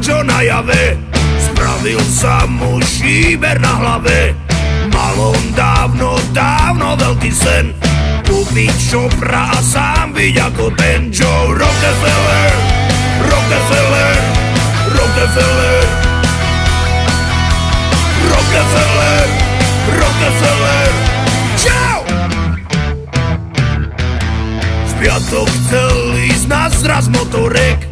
čo na jave. Spravil sa mu šíber na hlave. Mal on dávno, dávno veľký sen, kúpiť šopra a sám byť ako ten Joe Rockefeller. Rockefeller, Rockefeller, Rockefeller, Rockefeller. Čau! V piatok chcel ísť na zraz motorek,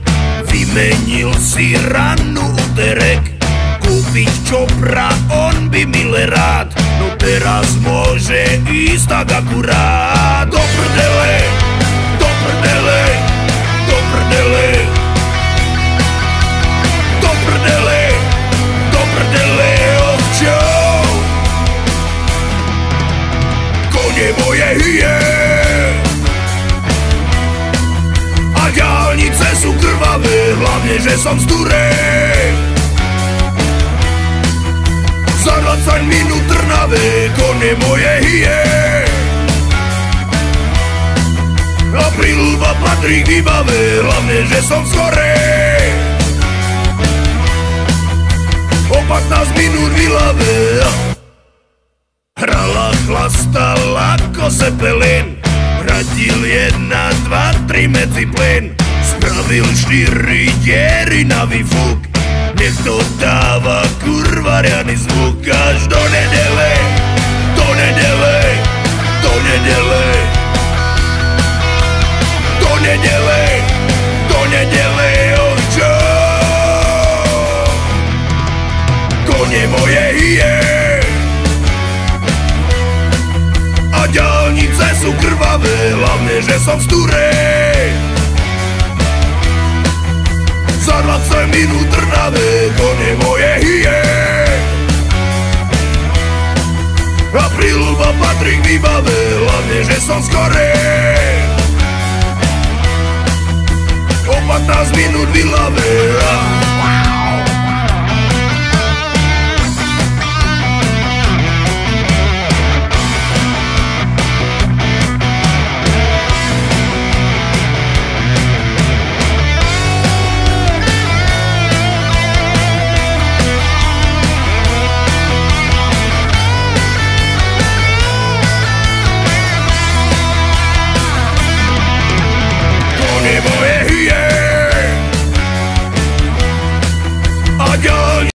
vymenil si rannú úterek, kúpiť čopra on by mile rád, no teraz môže ísť tak akurát. Do prdele, do prdele, do prdele, do prdele, do prdele, ovčou. Kone moje hyje a diaľnice sú krvavé, hlavne, že som z Turej. Za 20 minút Trnave, kone moje hyje a príľuba patrí k výbave, hlavne, že som skorej. O 15 minút v Ilave hrala, chlastala ako Zeppelin, radil 1, 2, 3 medzi plyn, spravil 4 diery na výfuk, nech to dáva kurva riadny zvuk až do nedele, do nedele, do nedele, do nedele, do nedele, ovčo. Kone moje hyje a diaľnice sú krvavé, hlavne, že som z Turej. Za 20 minút Trnave, kone moje hyje a príľuba patrí k výbave, hlavne, že som skorej. O 15 minút v Ilave